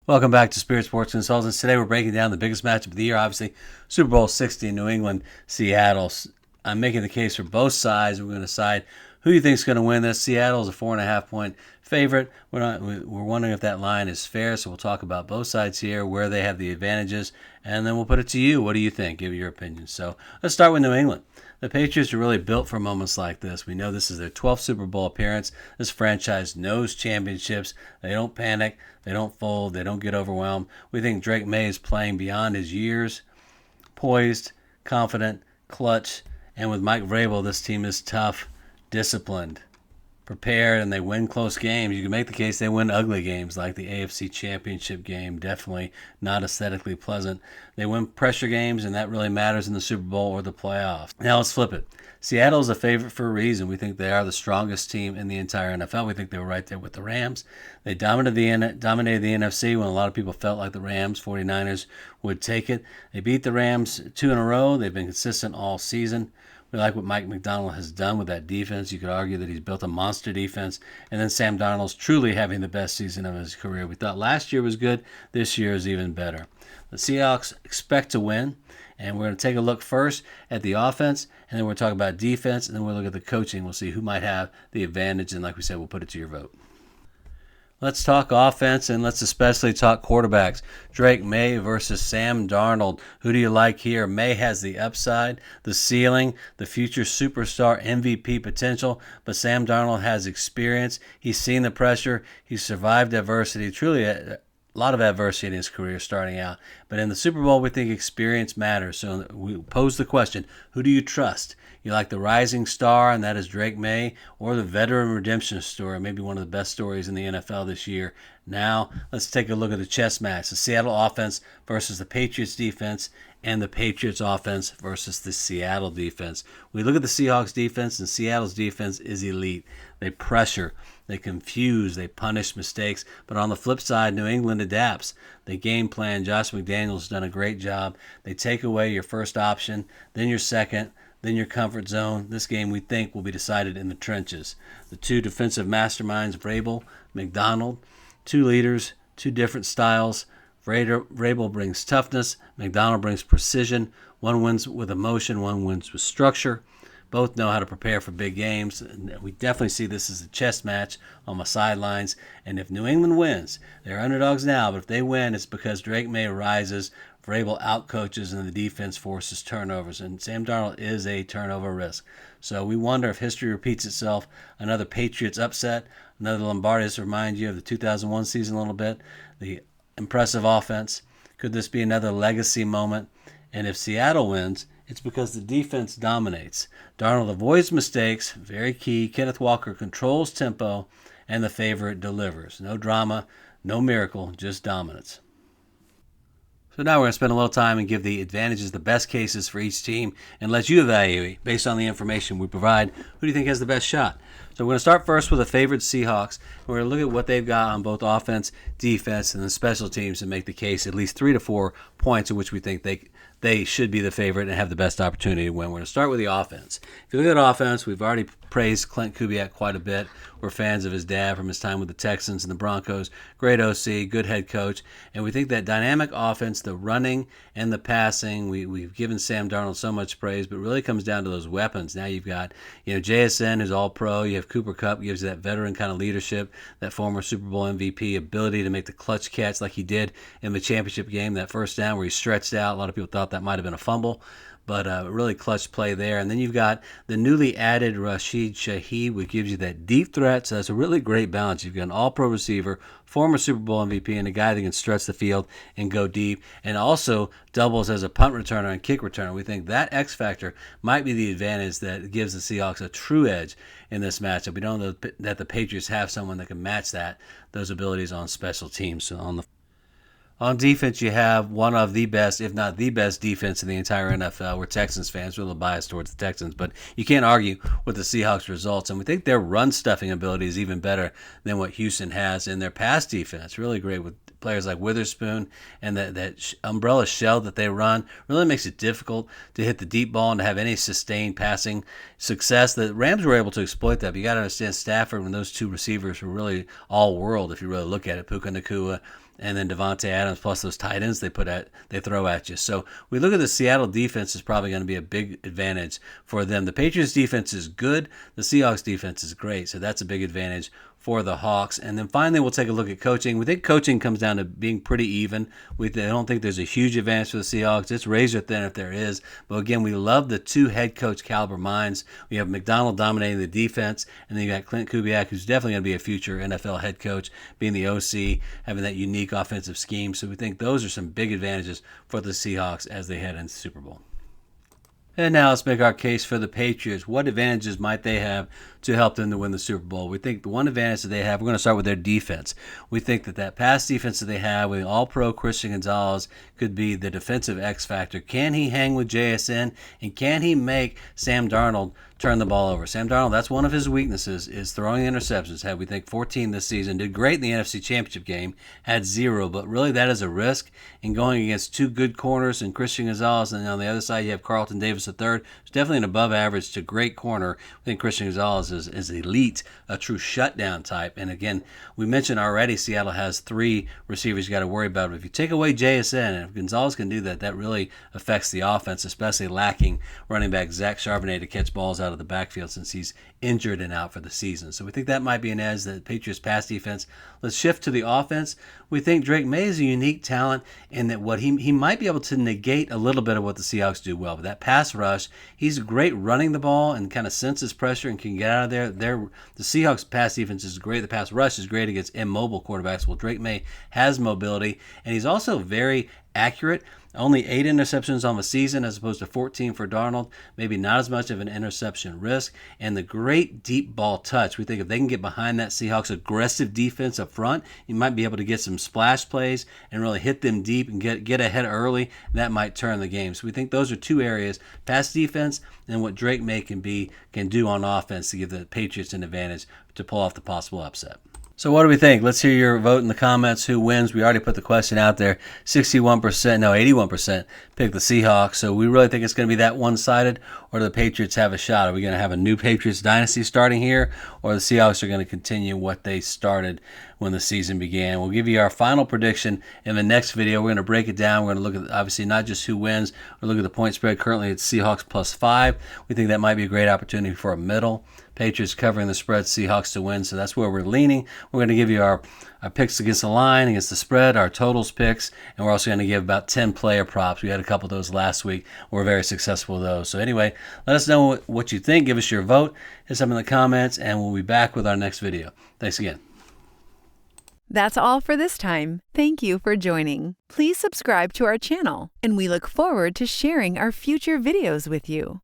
Welcome back to Spirit Sports Consultants. Today we're breaking down the biggest matchup of the year, obviously Super Bowl 60 in New England, Seattle. I'm making the case for both sides. We're going to decide who you think is going to win this. Seattle is a 4.5-point favorite. We're wondering if that line is fair, so we'll talk about both sides here, where they have the advantages, and then we'll put it to you. What do you think? Give your opinion. So let's start with New England. The Patriots are really built for moments like this. We know this is their 12th Super Bowl appearance. This franchise knows championships. They don't panic. They don't fold. They don't get overwhelmed. We think Drake Maye is playing beyond his years, poised, confident, clutch. And with Mike Vrabel, this team is tough, disciplined, prepared, and they win close games. You can make the case they win ugly games like the AFC Championship game, definitely not aesthetically pleasant. They win pressure games, and that really matters in the Super Bowl or the playoffs. Now let's flip it. Seattle's a favorite for a reason. We think they are the strongest team in the entire NFL. We think they were right there with the Rams. They dominated the NFC when a lot of people felt like the Rams, 49ers, would take it. They beat the Rams 2 in a row. They've been consistent all season. We like what Mike Macdonald has done with that defense. You could argue that he's built a monster defense. And then Sam Darnold's truly having the best season of his career. We thought last year was good. This year is even better. The Seahawks expect to win. And we're going to take a look first at the offense, and then we'll talk about defense, and then we'll look at the coaching. We'll see who might have the advantage. And like we said, we'll put it to your vote. Let's talk offense, and let's especially talk quarterbacks. Drake Maye versus Sam Darnold. Who do you like here? Maye has the upside, the ceiling, the future superstar MVP potential, but Sam Darnold has experience. He's seen the pressure. He's survived adversity. Truly a lot of adversity in his career starting out. But in the Super Bowl, we think experience matters. So we pose the question, who do you trust? You like the rising star, and that is Drake Maye, or the veteran redemption story, maybe one of the best stories in the NFL this year. Now, let's take a look at the chess match. The Seattle offense versus the Patriots defense, and the Patriots offense versus the Seattle defense. We look at the Seahawks defense, and Seattle's defense is elite. They pressure, they confuse, they punish mistakes. But on the flip side, New England adapts. They game plan. Josh McDaniels done a great job. They take away your first option, then your second, then your comfort zone. This game, we think, will be decided in the trenches. The two defensive masterminds, Vrabel, Macdonald, two leaders, two different styles. Vrabel brings toughness. Macdonald brings precision. One wins with emotion. One wins with structure. Both know how to prepare for big games. We definitely see this as a chess match on the sidelines. And if New England wins, they're underdogs now, but if they win, it's because Drake Maye rises, Vrabel outcoaches, and the defense forces turnovers. And Sam Darnold is a turnover risk. So we wonder if history repeats itself. Another Patriots upset, another Lombardi to remind you of the 2001 season a little bit. The impressive offense. Could this be another legacy moment? And if Seattle wins, it's because the defense dominates. Darnold avoids mistakes, very key. Kenneth Walker controls tempo, and the favorite delivers. No drama, no miracle, just dominance. So now we're going to spend a little time and give the advantages, the best cases for each team, and let you evaluate, based on the information we provide, who do you think has the best shot. So we're going to start first with the favored Seahawks. We're going to look at what they've got on both offense, defense, and the special teams and make the case at least 3 to 4 points in which we think they should be the favorite and have the best opportunity to win. We're going to start with the offense. If you look at offense, we've already praised Clint Kubiak quite a bit. We're fans of his dad from his time with the Texans and the Broncos. Great OC, good head coach. And we think that dynamic offense, the running and the passing, we've given Sam Darnold so much praise, but it really comes down to those weapons. Now you've got JSN, who's all pro. You have Cooper Kupp, gives you that veteran kind of leadership, that former Super Bowl MVP, ability to make the clutch catch like he did in the championship game, that first down where he stretched out. A lot of people thought that might have been a fumble, but really clutch play there. And then you've got the newly added Rashid Shaheed, which gives you that deep threat. So that's a really great balance. You've got an all-pro receiver, former Super Bowl MVP, and a guy that can stretch the field and go deep, and also doubles as a punt returner and kick returner. We think that X factor might be the advantage that gives the Seahawks a true edge in this matchup. We don't know that the Patriots have someone that can match those abilities on special teams. So on defense, you have one of the best, if not the best, defense in the entire NFL. We're Texans fans. We're a little biased towards the Texans, but you can't argue with the Seahawks results. And we think their run-stuffing ability is even better than what Houston has in their pass defense. Really great with players like Witherspoon, and that umbrella shell that they run really makes it difficult to hit the deep ball and to have any sustained passing success. The Rams were able to exploit that, but you got to understand Stafford and those two receivers were really all-world if you really look at it. Puka Nacua and then Devontae Adams plus those tight ends they throw at you. So we look at the Seattle defense is probably going to be a big advantage for them. The Patriots defense is good. The Seahawks defense is great. So that's a big advantage for the Hawks. And then finally, we'll take a look at coaching. We think coaching comes down to being pretty even. I don't think there's a huge advantage for the Seahawks. It's razor thin if there is. But again, we love the two head coach caliber minds. We have McDonald dominating the defense, and then you got Clint Kubiak, who's definitely going to be a future NFL head coach, being the OC, having that unique offensive scheme. So we think those are some big advantages for the Seahawks as they head into the Super Bowl. And now let's make our case for the Patriots. What advantages might they have to help them to win the Super Bowl? We think the one advantage that they have, we're going to start with their defense. We think that pass defense that they have with all-pro Christian Gonzalez could be the defensive X factor. Can he hang with JSN, and can he make Sam Darnold turn the ball over? Sam Darnold, that's one of his weaknesses, is throwing interceptions. Had, we think, 14 this season. Did great in the NFC Championship game. Had 0, but really that is a risk in going against two good corners and Christian Gonzalez, and on the other side you have Carlton Davis III. It's definitely an above average to great corner. I think Christian Gonzalez is elite, a true shutdown type. And again, we mentioned already Seattle has 3 receivers you got to worry about. But if you take away JSN, and if Gonzalez can do that, that really affects the offense, especially lacking running back Zach Charbonnet to catch balls out of the backfield since he's injured and out for the season. So we think that might be an edge, the Patriots pass defense. Let's shift to the offense. We think Drake Maye is a unique talent in that what he might be able to negate a little bit of what the Seahawks do well. But that pass rush, he's great running the ball and kind of senses pressure and can get out of there. The Seahawks pass defense is great. The pass rush is great against immobile quarterbacks. Well, Drake Maye has mobility, and he's also very accurate. Only 8 interceptions on the season as opposed to 14 for Darnold. Maybe not as much of an interception risk. And the great deep ball touch. We think if they can get behind that Seahawks aggressive defense up front, you might be able to get some splash plays and really hit them deep and get ahead early. That might turn the game. So we think those are 2 areas, pass defense and what Drake Maye can do on offense to give the Patriots an advantage to pull off the possible upset. So what do we think? Let's hear your vote in the comments. Who wins? We already put the question out there. 81% pick the Seahawks. So we really think it's going to be that one-sided, or do the Patriots have a shot? Are we going to have a new Patriots dynasty starting here, or the Seahawks are going to continue what they started when the season began? We'll give you our final prediction in the next video. We're going to break it down. We're going to look at, obviously, not just who wins. We'll look at the point spread. Currently, it's Seahawks +5. We think that might be a great opportunity for a middle. Patriots covering the spread, Seahawks to win. So that's where we're leaning. We're going to give you our picks against the line, against the spread, our totals picks, and we're also going to give about 10 player props. We had a couple of those last week. We're very successful with those. So anyway, let us know what you think. Give us your vote. Hit something in the comments, and we'll be back with our next video. Thanks again. That's all for this time. Thank you for joining. Please subscribe to our channel, and we look forward to sharing our future videos with you.